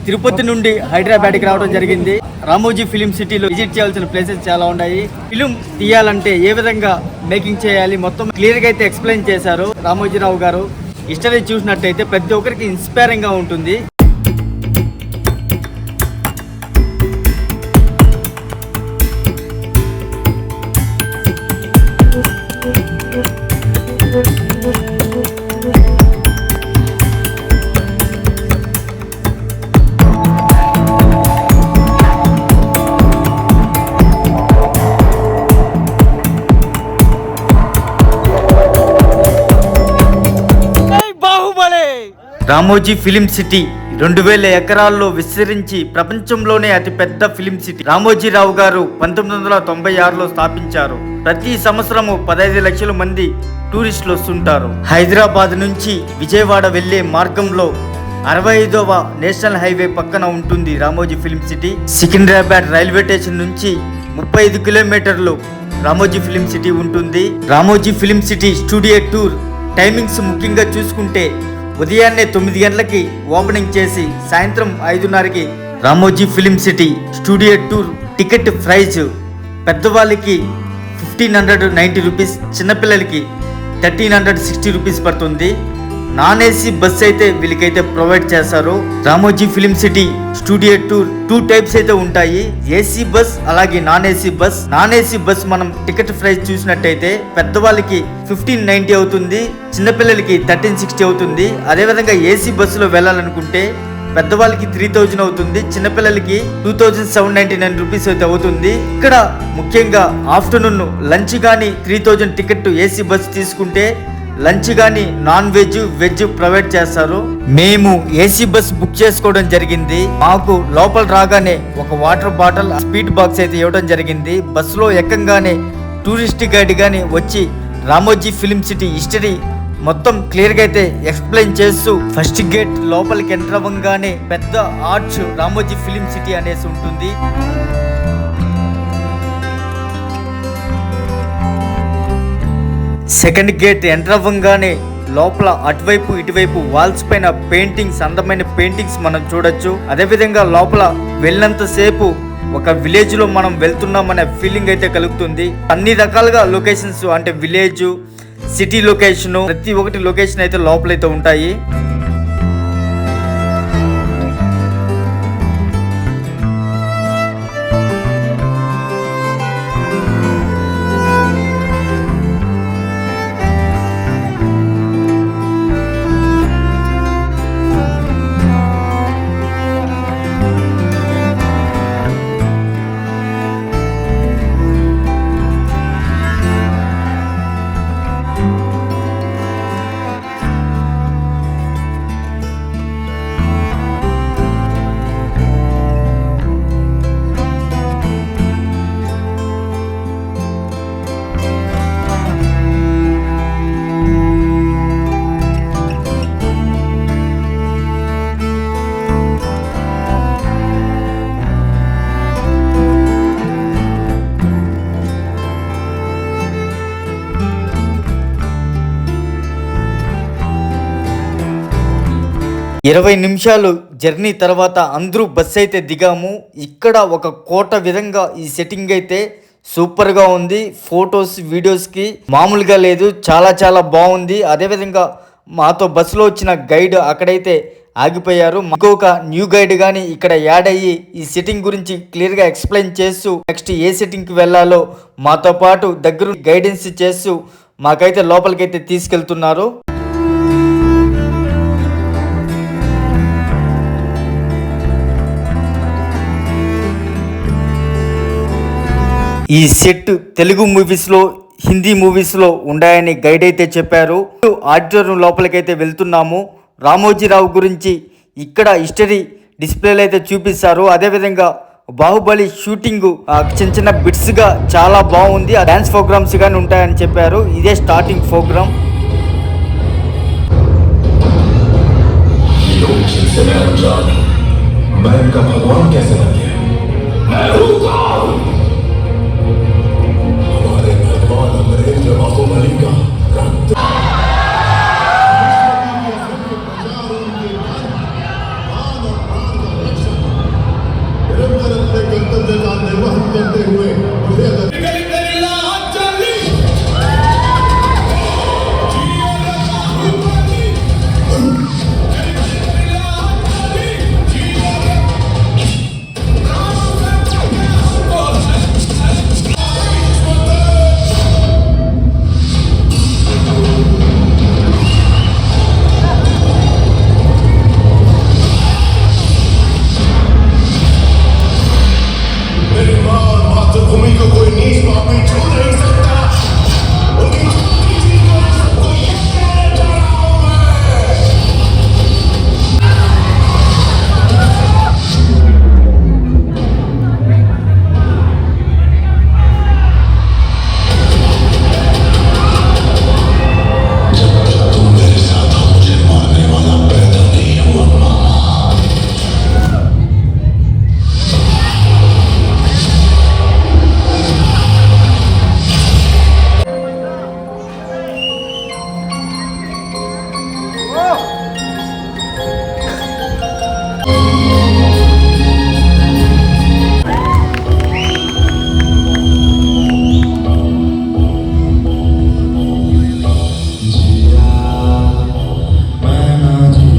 తిరుపతి నుండి హైదరాబాద్కి రావడం జరిగింది. రామోజీ ఫిలిం సిటీలో విజిట్ చేయాల్సిన ప్లేసెస్ చాలా ఉన్నాయి. ఫిలిం తీయాలంటే ఏ విధంగా మేకింగ్ చేయాలి మొత్తం క్లియర్గా అయితే ఎక్స్ప్లెయిన్ చేశారు రామోజీరావు గారు. హిస్టరీ చూసినట్టయితే ప్రతి ఒక్కరికి ఇన్స్పైరింగ్ గా ఉంటుంది. రామోజీ ఫిలిం సిటీ 2000 ఎకరాల్లో విస్తరించి ప్రపంచంలోనే అతిపెద్ద ఫిలిం సిటీ. రామోజీరావు గారు 1996లో స్థాపించారు. ప్రతి సంవత్సరము 15 లక్షల మంది టూరిస్టులు వస్తుంటారు. హైదరాబాద్ నుంచి విజయవాడ వెళ్లే మార్గంలో 65వ నేషనల్ హైవే పక్కన ఉంటుంది Ramoji film city. Secunderabad railway station నుంచి 35 కిలోమీటర్లు రామోజీ ఫిలిం సిటీ ఉంటుంది. Ramoji film city studio tour timings ముఖ్యంగా చూసుకుంటే ఉదయాన్నే 9 గంటలకి ఓపెనింగ్ చేసి సాయంత్రం 5:30కి Ramoji film city studio tour ticket price పెద్దవాళ్ళకి 1590 రూపీస్, చిన్నపిల్లలకి 1360 రూపీస్ పడుతుంది. నాన్ ఏసీ బస్ అయితే వీళ్ళకైతే ప్రొవైడ్ చేస్తారు. Ramoji film city studio tour 2 types అయితే ఉంటాయి, ఏసీ బస్ అలాగే non AC bus. Non AC bus మనం టికెట్ ప్రైస్ చూసినట్టయితే పెద్దవాళ్ళకి 1590 అవుతుంది, చిన్నపిల్లలకి 1360 అవుతుంది. అదేవిధంగా ఏసీ బస్సులో వెళ్ళాలనుకుంటే పెద్దవాళ్ళకి 3000 అవుతుంది, చిన్నపిల్లలకి 2799 రూపీస్ అయితే అవుతుంది. ఇక్కడ ముఖ్యంగా ఆఫ్టర్నూన్ లంచ్ కానీ 3000 టికెట్ ఏసీ బస్ తీసుకుంటే లంచ్ కానీ నాన్ వెజ్ వెజ్ ప్రొవైడ్ చేస్తారు. మేము ఏసీ బస్ బుక్ చేసుకోవడం జరిగింది. మాకు లోపల రాగానే ఒక వాటర్ బాటిల్, స్పీడ్ బాక్స్ అయితే ఇవ్వడం జరిగింది. బస్సులో ఎక్కంగానే టూరిస్ట్ గైడ్ గాని వచ్చి రామోజీ ఫిలిం సిటీ హిస్టరీ మొత్తం క్లియర్ గా అయితే ఎక్స్ప్లెయిన్ చేస్తూ ఫస్ట్ గేట్ లోపలికి ఎంటర్ అవ్వగానే పెద్ద ఆర్చ్ రామోజీ ఫిలిం సిటీ అనేసి ఉంటుంది. సెకండ్ గేట్ ఎంటర్ అవ్వగానే లోపల అటువైపు ఇటువైపు వాల్స్ పైన పెయింటింగ్స్, అందమైన పెయింటింగ్స్ మనం చూడొచ్చు. అదేవిధంగా లోపల వెళ్ళినంత సేపు ఒక విలేజ్ లో మనం వెళ్తున్నామనే ఫీలింగ్ అయితే కలుగుతుంది. అన్ని రకాలుగా లొకేషన్స్ అంటే విలేజ్, సిటీ లొకేషన్, ప్రతి ఒక్కటి లొకేషన్ అయితే లోపలైతే ఉంటాయి. ఇరవై నిమిషాలు జర్నీ తర్వాత అందరూ బస్సు అయితే దిగాము. ఇక్కడ ఒక కోట విధంగా ఈ సెట్టింగ్ అయితే సూపర్గా ఉంది. ఫొటోస్ వీడియోస్కి మామూలుగా లేదు, చాలా చాలా బాగుంది. అదేవిధంగా మాతో బస్సులో వచ్చిన గైడ్ అక్కడైతే ఆగిపోయారు. ఇంకొక న్యూ గైడ్ కానీ ఇక్కడ యాడ్ అయ్యి ఈ సెట్టింగ్ గురించి క్లియర్గా ఎక్స్ప్లెయిన్ చేస్తూ నెక్స్ట్ ఏ సెట్టింగ్కి వెళ్ళాలో మాతో పాటు దగ్గర గైడెన్స్ చేస్తూ మాకైతే లోపలికైతే తీసుకెళ్తున్నారు. ఈ సెట్ తెలుగు మూవీస్లో, హిందీ మూవీస్లో ఉన్నాయని గైడ్ అయితే చెప్పారు. ఆడిటోరియం లోపలికైతే వెళ్తున్నాము. రామోజీరావు గురించి ఇక్కడ హిస్టరీ డిస్ప్లేలు అయితే చూపిస్తారు. అదేవిధంగా బాహుబలి షూటింగ్ చిన్న చిన్న బిట్స్గా చాలా బాగుంది. డ్యాన్స్ ప్రోగ్రామ్స్ కానీ ఉంటాయని చెప్పారు. ఇదే స్టార్టింగ్ ప్రోగ్రామ్. निर्वहन करते हुए मुझे मातृभूमि को कोई नीच पापी छू नहीं सकता। उनकी छोटी चीजों को सबको ये कहना चाह रहा हूं मैं। जब तुम मेरे साथ हो मुझे मारने वाला पैदा नहीं हुआ मामा।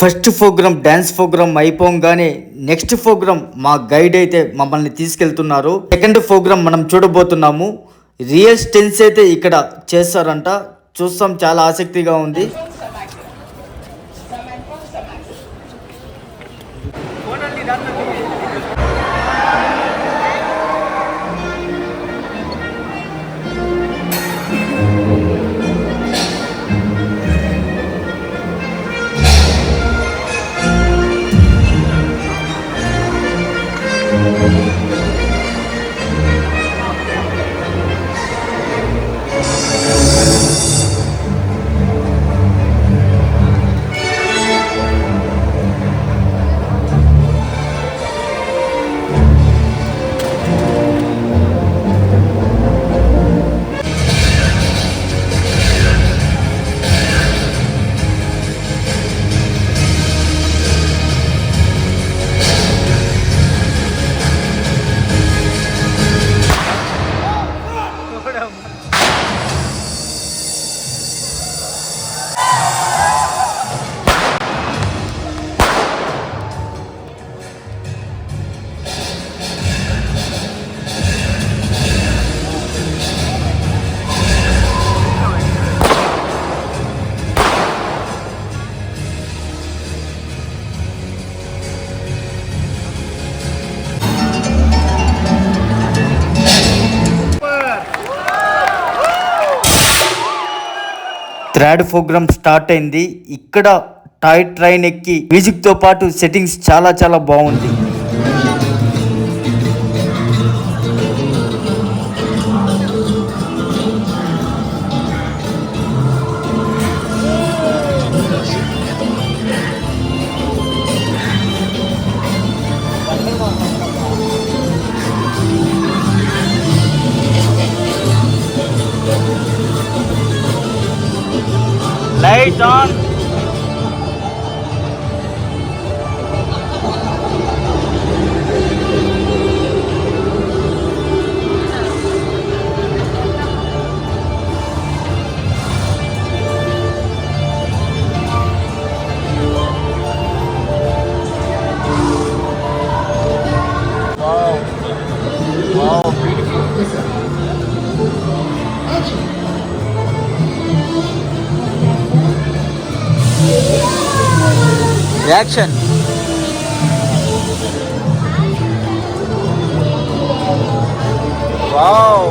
ఫస్ట్ ప్రోగ్రామ్ డ్యాన్స్ ప్రోగ్రామ్ అయిపోగానే నెక్స్ట్ ప్రోగ్రామ్ మా గైడ్ అయితే మమ్మల్ని తీసుకెళ్తున్నారు. సెకండ్ ప్రోగ్రామ్ మనం చూడబోతున్నాము. రియల్ స్టెన్స్ అయితే ఇక్కడ చేస్తారంట. చూస్తాం, చాలా ఆసక్తిగా ఉంది. థర్డ్ ప్రోగ్రామ్ స్టార్ట్ అయింది. ఇక్కడ టాయ్ ట్రైన్ ఎక్కి మ్యూజిక్ తో పాటు సెట్టింగ్స్ చాలా చాలా బాగుంది. Light on. Wow, beautiful. Yes, sir. Action. Action. Wow.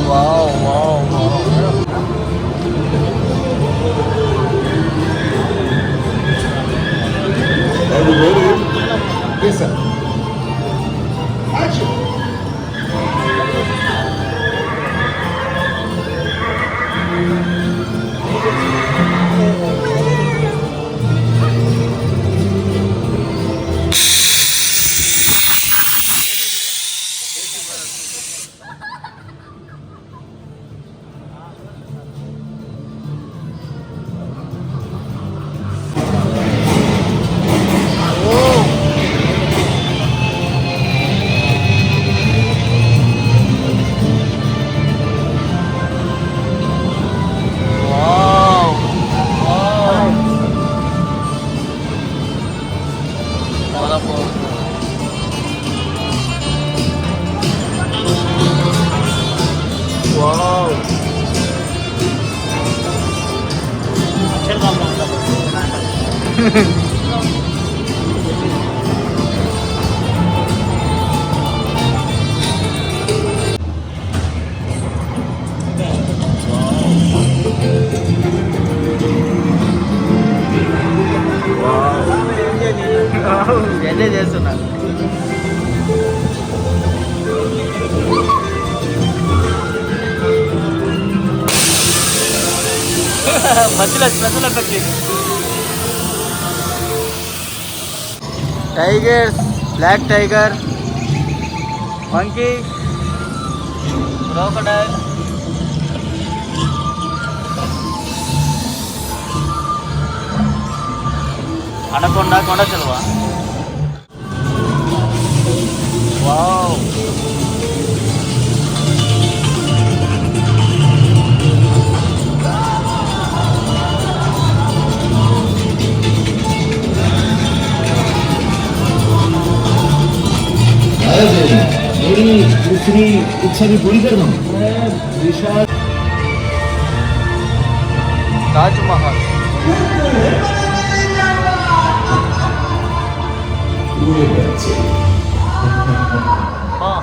Wow, wow, wow. Are you ready? Yes, sir. Action. Enjoy చేస్తున్నా. మధ్యలో special effect. Tigers, black tiger, monkey, crocodile, anaconda, కొండ చిలువ. వావ్, मेरी दूसरी इच्छा भी पूरी कर दूं। विशाल ताज महल. पूरे बच्चे हाँ.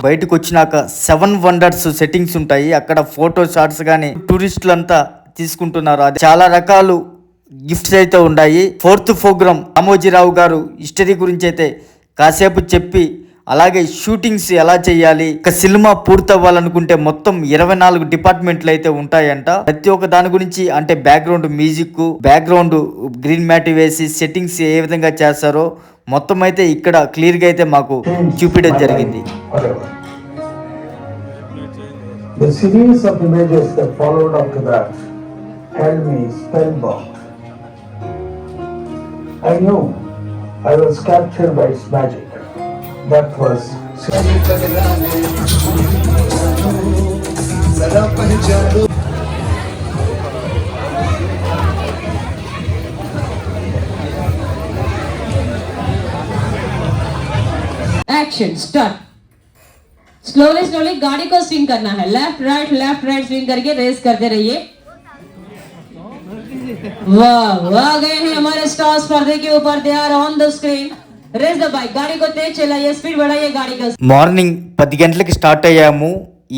బయటకు వచ్చినాక 7 వండర్స్ సెట్టింగ్స్ ఉంటాయి. అక్కడ ఫోటో షాట్స్ కానీ టూరిస్టులు అంతా తీసుకుంటున్నారు. అది చాలా రకాలు గిఫ్ట్స్ అయితే ఉన్నాయి. 4th ప్రోగ్రామ్ రామోజీరావు గారు హిస్టరీ గురించి అయితే కాసేపు చెప్పి, అలాగే షూటింగ్స్ ఎలా చేయాలి, ఒక సినిమా పూర్తవ్వాలనుకుంటే మొత్తం 24 డిపార్ట్మెంట్లు అయితే ఉంటాయంట. ప్రతి ఒక్క దాని గురించి, అంటే background music, background green mat వేసి సెట్టింగ్స్ ఏ విధంగా చేస్తారో మొత్తం అయితే ఇక్కడ క్లియర్గా అయితే మాకు చూపించడం జరిగింది. The series of images that followed after that held me spellbound. I knew I was captured by its magic. That was Action, start. Slowly गाड़ी को स्विंग करना है. लेफ्ट राइट स्विंग करके रेस करते रहिए. वाह, आ गए हैं हमारे स्टार्स पर्दे के ऊपर. They are on the screen. Race the bike. गाड़ी को तेज चलाइए, स्पीड बढ़ाइए गाड़ी का. మార్నింగ్ 10 గంటలకి స్టార్ట్ అయ్యాము.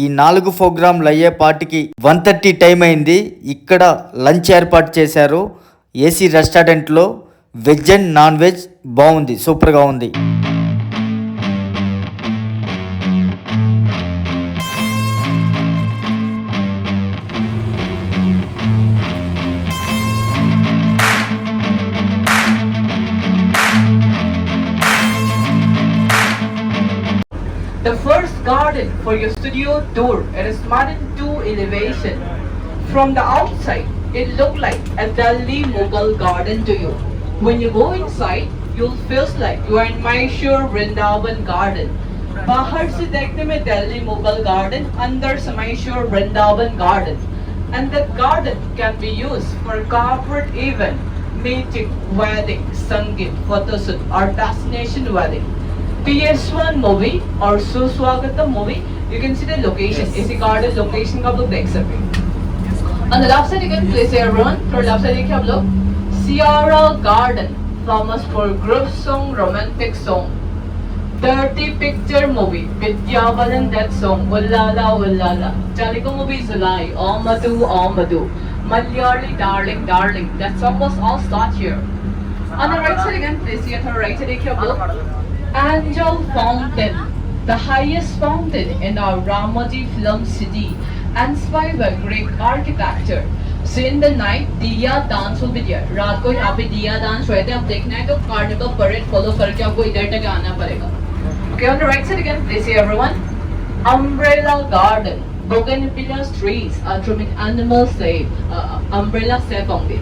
ఈ 4 ప్రోగ్రాంలు అయ్యే పాటికి 1:30 టైం అయింది. ఇక్కడ లంచ్ ఏర్పాటు చేశారు ఏసీ రెస్టారెంట్లో. వెజ్ అండ్ నాన్ వెజ్ బాగుంది, సూపర్గా ఉంది. The first garden for your studio tour. It is Modern 2 elevation. From the outside, it looked like a Delhi Mughal garden to you. When you go inside, you'll feel like you are in Mysore Vrindavan garden. बाहर से देखने में Delhi Mughal garden, अंदर से Mysore Vrindavan garden. And the garden can be used for corporate event, meeting, wedding, संगीत, photoshoot or destination wedding. PS1 movie और सुस्वागतम movie, you can see the location. इसी garden location का आप लोग देख सकते हैं. On the left side you can place everyone. For left side देखिए आप लोग. Sierra Garden, famous for group song, romantic song. Dirty Picture movie, Vidya Balan that song, Wallala Wallala. Telugu movie Zulai, Amadu Amadu. Malayali Darling Darling, that song was all start here. On the right side again, please see at the right side देखिए आप लोग. Angel Fountain, the highest fountain in our Ramoji Film City, inspired by Greek architecture. So in the night, Diya dance will be there. रात को यहाँ पे दिया dance रहते हैं. आप देखना है तो कार्निवल परेड फॉलो करके आपको इधर तक आना पड़ेगा. Okay, on the right side again, please see everyone. Umbrella Garden, bougainvillea trees are trimming animal safe. Umbrella safe only.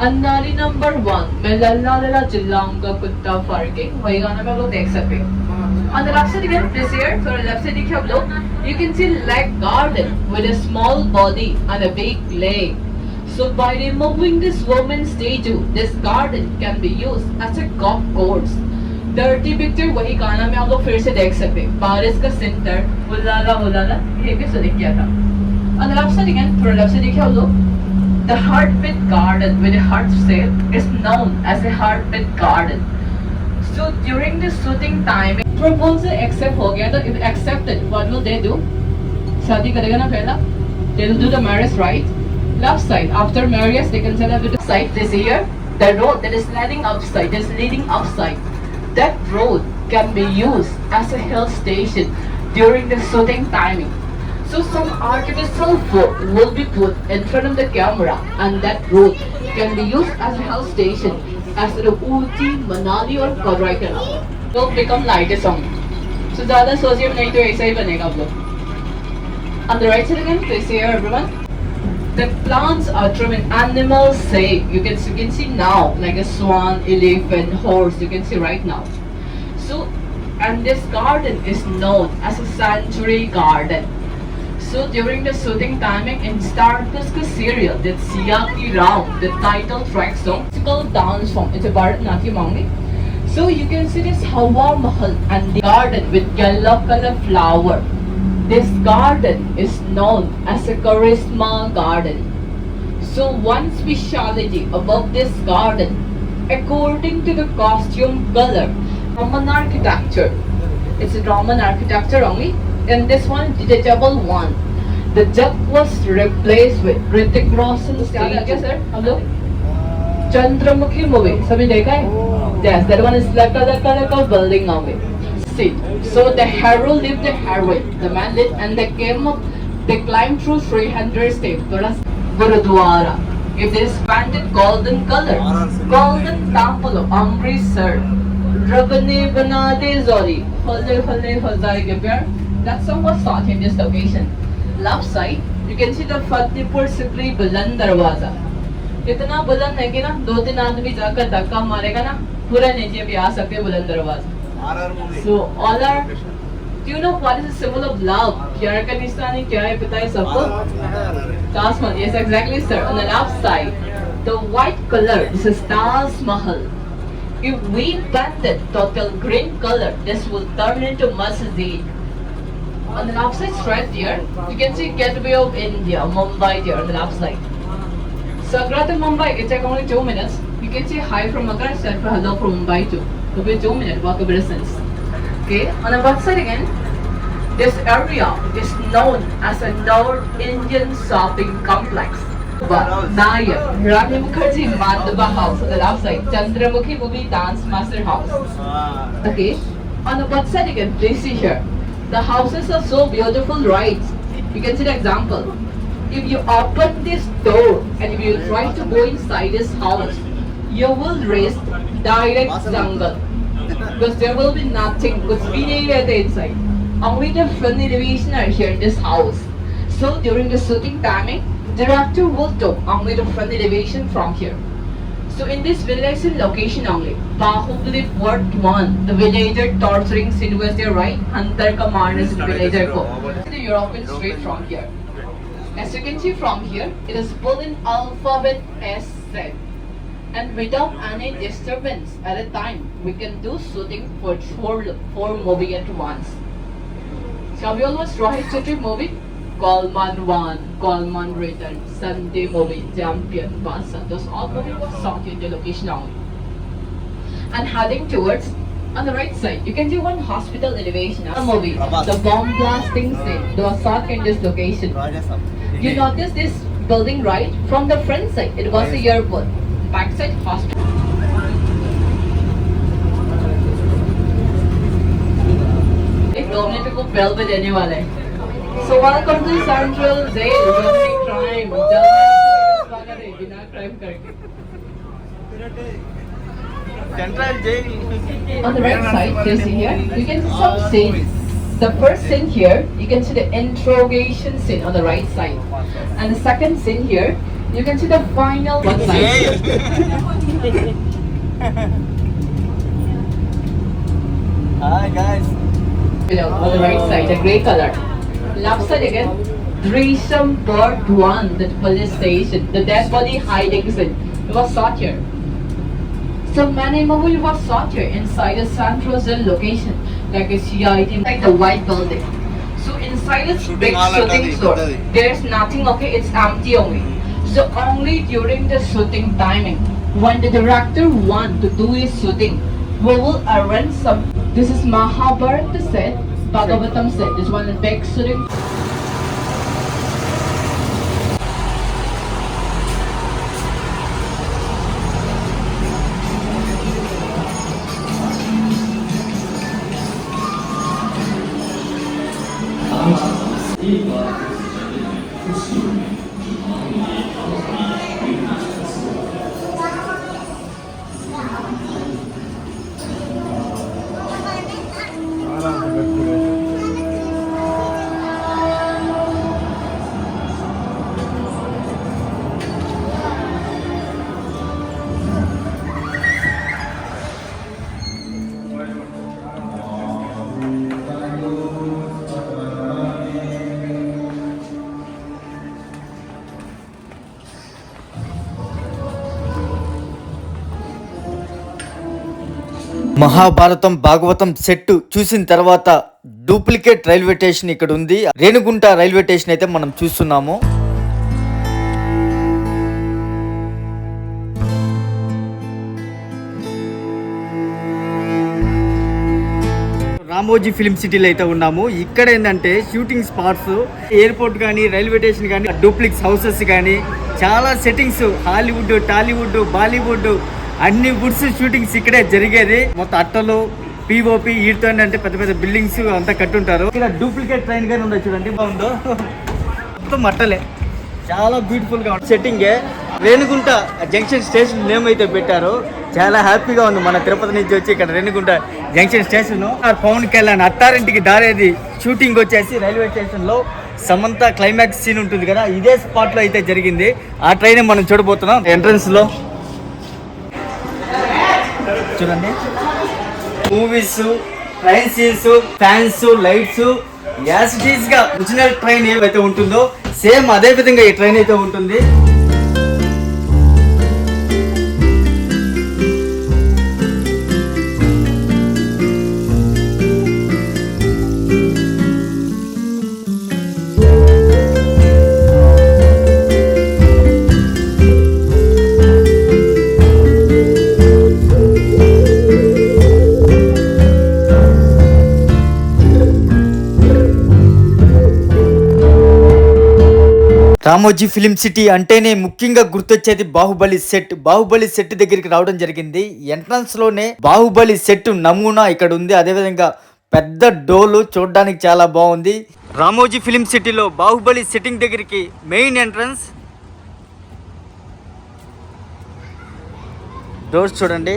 अन्नारी नंबर 1 मैं लल्ला लल्ला चिल्लाऊंगा कुत्ता फाड़ के, वही गाना में आप लोग देख सकते हैं। On the left side again, this here, so left side देखिए आप लोग, you can see leg garden with a small body and a big leg. So by removing this woman's statue, this garden can be used as a golf course. Dirty picture वही गाना में आप लोग फिर से देख सकते हैं। बारिश का सेंटर हुलाला ये भी सुन किया था। On the left side again, थोड़ा left side देखिए आप लोग, the heart pit garden with a heart shape is known as a heart pit garden. So during the shooting time, proposal accept हो गया तो if accepted, what will they do? शादी करेगा ना पहला? They will do the marriage right. Left side, after marriage, they can set up the side this here. The road that is leading upside. That road can be used as a hill station during the shooting timing. So some artificial food will be put in front of the camera, and that road can be used as a hill station as the Ooty, Manali or Kodaikanal will become lighter song. So ज़्यादा सोचिए नहीं तो ऐसा ही बनेगा आप लोग. On the right side again, please here everyone. The plants are trimmed, animals say, you can see now, like a swan, elephant, horse, you can see right now. So, and this garden is known as a sanctuary garden. So during the shooting timing in Star Plus serial, that Siyaki Round, the title track song, it's called dance form. It's a Bharatanatyam only. So you can see this Hawa Mahal and the garden with yellow color flower. This garden is known as a charisma garden. So one speciality about this garden, according to the costume color, Roman architecture. It's a Roman architecture only. And this one, detachable one. The jug was replaced with Hrithik Roshan's statue. Sir, hello. Chandramukhi movie. Sabhi dekha hai? Yes, that one is laka building only. See, so the hero lived the heroine. The man lived and they came up. They climbed through 300 steps. Gurudwara. It is painted golden color. Golden temple of Amritsar. Rabane banade zori. Halle hazai ke pyar. That song was shot in this location. Left side, you can see the Fatehpur Sikri Buland Darwaza. इतना बुलंद है कि ना 2-3 आदमी जाकर धक्का मारेगा ना पूरा नीचे भी आ सकते बुलंद दरवाजा. So all are, do you know what is the symbol of love? प्यार का निशानी क्या है पता है सबको? Taj Mahal. Yes, exactly, sir. On the left side, the white color, this is Taj Mahal. If we paint it total green color, this will turn into masjid. On the left side straight here, you can see Gateway of India, Mumbai here on the left side. So Agra to Mumbai, it takes only 2 minutes. You can say hi from Agra, said for hello from Mumbai too. It will be 2 minutes walkable distance. Okay, on the back side again, this area is known as a North Indian shopping complex. Nayak, Rani Mukherjee Mandaba house on the left side, Chandramukhi movie dance master house. Okay, on the back side again, please see here. The houses are so beautiful, right? You can see the example. If you open this door and if you try to go inside this house, you will reach direct jungle because there will be nothing. Kuch bhi nahi rehta inside. Only the front elevation are here in this house. So during the shooting timing, the director will take only the front elevation from here. So in this village location only, Bahubali Part 1, the villager torturing scene was there, right? Hunter commanders in villager ko. The European street from here. As you can see from here, it is built in alphabet SZ. And without any disturbance at a time, we can do shooting for four movies at once. So have you all watched Rohit Chetty movie? Colman 1, Colman Return, Sunday movie, Champion, Basa. Those all movies were shot in the location only. And heading towards, on the right side, you can see one hospital elevation. A movie, the bomb blasting scene, was shot in this location. You notice this building right? From the front side, it was the airport. Back side, hospital. एक 2 minute को bell पे देने वाला है. So welcome to Central Jail, running crime. स्वागत है बिना crime करके. Central Jail. On the right side, you see here, you can see some scenes. The first scene here, you can see the interrogation scene on the right side. And the second scene here, You can see the final one side. Hi guys. Below, on the right side, the grey color. Left side again, Gresham Bird 1, the police station, the dead body hiding scene. It was shot here. So many movie was shot here inside the Central Zone location, like a CID, like the white building. So inside this big shooting store, there's nothing, okay, it's empty only. So only during the shooting timing, when the director want to do his shooting, we will arrange some. This is Mahabharata set, Bhagavatam set. This one is big shooting. Mahabharatam Bhagavatam set చూసిన తర్వాత duplicate railway station ఇక్కడ ఉంది. Renigunta railway station అయితే మనం చూస్తున్నాము. Ramoji film సిటీలో అయితే ఉన్నాము. ఇక్కడ ఏంటంటే షూటింగ్ స్పాట్స్, ఎయిర్పోర్ట్ కానీ రైల్వే స్టేషన్ కానీ డూప్లిక్స్ హౌసెస్ కానీ చాలా సెట్టింగ్స్, హాలీవుడ్, టాలీవుడ్, బాలీవుడ్ అన్ని వుడ్స్ షూటింగ్స్ ఇక్కడే జరిగేది. మొత్తం అట్టలు, పిఓపి వీటితో అంటే పెద్ద పెద్ద బిల్డింగ్స్ అంతా కట్టుంటారు. ఇక్కడ డూప్లికేట్ ట్రైన్ కానీ ఉండదు, చూడండి బాగుందో. మొత్తం అట్టలే, చాలా బ్యూటిఫుల్ గా ఉంది setting. Renigunta junction station name అయితే పెట్టారు. చాలా హ్యాపీగా ఉంది. మన తిరుపతి నుంచి వచ్చి ఇక్కడ Renigunta junction station. Pawan Kalyan Attarintiki Daredi shooting వచ్చేసి రైల్వే స్టేషన్ లో సమంత క్లైమాక్స్ సీన్ ఉంటుంది కదా, ఇదే స్పాట్ లో అయితే జరిగింది. ఆ ట్రైన్ మనం చూడబోతున్నాం. ఎంట్రన్స్ లో చూడండి movies, train scenes, fans, lights, as it is గా ఒరిజినల్ ట్రైన్ ఏవైతే ఉంటుందో సేమ్ అదే విధంగా ఈ ట్రైన్ అయితే ఉంటుంది. రామోజీ ఫిలిం సిటీ అంటేనే ముఖ్యంగా గుర్తొచ్చేది బాహుబలి సెట్. బాహుబలి సెట్ దగ్గరికి రావడం జరిగింది. ఎంట్రన్స్ లోనే బాహుబలి సెట్ నమూనా ఇక్కడ ఉంది. అదేవిధంగా పెద్ద డోలు చూడడానికి చాలా బాగుంది. రామోజీ ఫిలిం సిటీలో బాహుబలి సెట్టింగ్ దగ్గరికి మెయిన్ ఎంట్రన్స్ డోర్స్ చూడండి.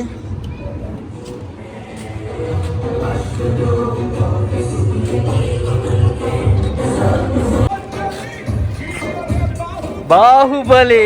Baahubali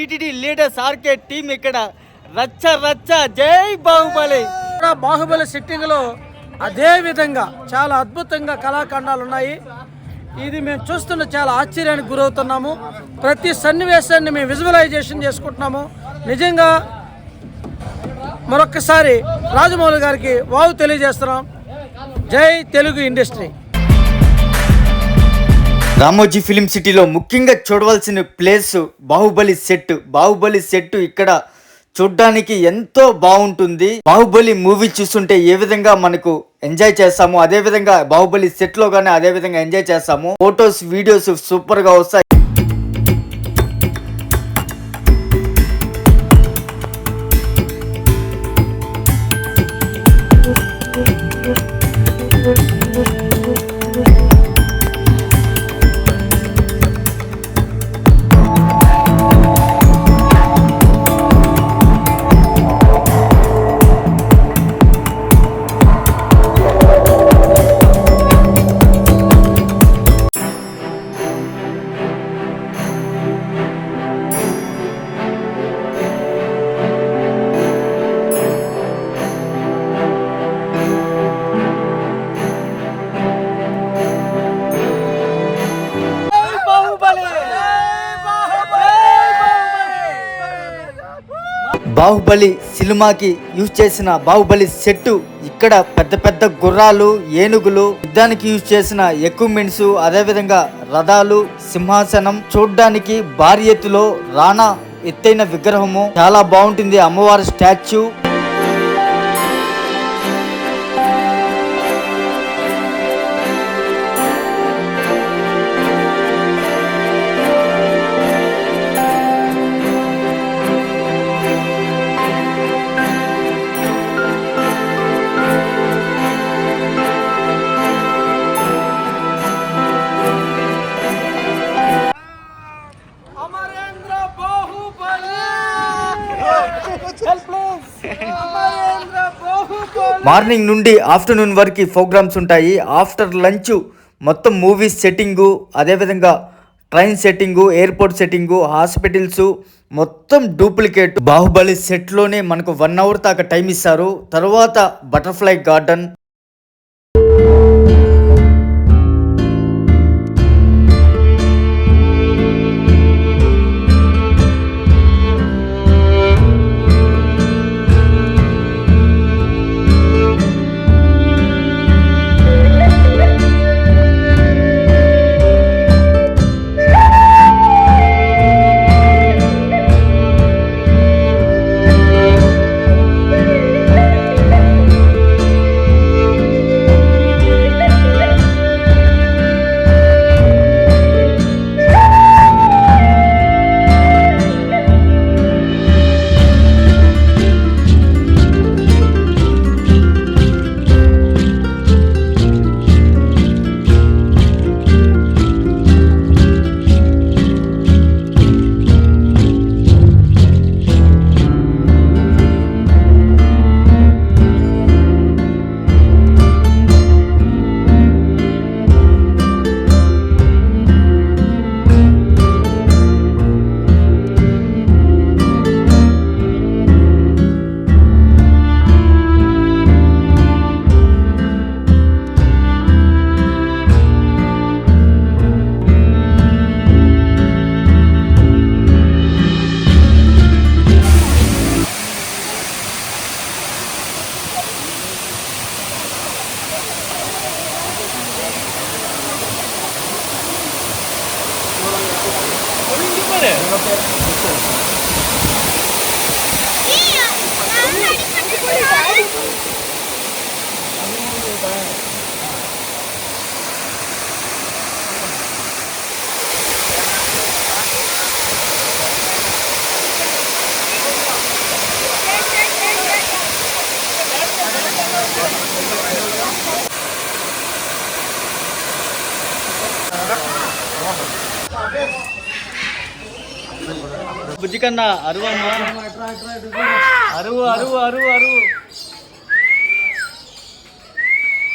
TTD leaders RK team ఇక్కడ రచ్చ రచ్చ జై బాహుబలి. బాహుబలి సెట్టింగ్ లో అదే విధంగా చాలా అద్భుతంగా కళాఖండాలు ఉన్నాయి. ఇది మేము చూస్తున్న చాలా ఆశ్చర్యానికి గురవుతున్నాము. ప్రతి సన్నివేశాన్ని మేము విజువలైజేషన్ చేసుకుంటున్నాము. నిజంగా మరొక్కసారి రాజమౌళి గారికి వావ్ తెలియజేస్తున్నాం. జై తెలుగు ఇండస్ట్రీ. రామోజీ ఫిలిం సిటీలో ముఖ్యంగా చూడవలసిన place Baahubali set. Baahubali set ఇక్కడ చూడ్డానికి ఎంతో బాగుంటుంది. బాహుబలి మూవీ చూస్తుంటే ఏ విధంగా మనకు ఎంజాయ్ చేస్తాము, అదే విధంగా బాహుబలి సెట్ లో గానీ అదే విధంగా ఎంజాయ్ చేస్తాము. ఫొటోస్ వీడియోస్ సూపర్ గా వస్తాయి. బాహుబలి సినిమాకి యూజ్ చేసిన బాహుబలి సెట్ ఇక్కడ పెద్ద పెద్ద గుర్రాలు, ఏనుగులు, యుద్ధానికి యూజ్ చేసిన ఎక్విప్మెంట్స్, అదేవిధంగా రథాలు, సింహాసనం, చూడ్డానికి భారీ ఎత్తులో రాణా ఎత్తైన విగ్రహము చాలా బాగుంటుంది. అమ్మవారి స్టాచ్యూ. మార్నింగ్ నుండి ఆఫ్టర్నూన్ వరకు ప్రోగ్రామ్స్ ఉంటాయి. ఆఫ్టర్ లంచ్ మొత్తం మూవీ సెట్టింగు, అదేవిధంగా train setting, airport setting, hospitals మొత్తం డూప్లికేట్. బాహుబలి సెట్లోనే మనకు 1 అవర్ దాకా టైం ఇస్తారు. తర్వాత బటర్ఫ్లై గార్డెన్. బుజ్జికన్నా అరువు అరువు అరువు అరువు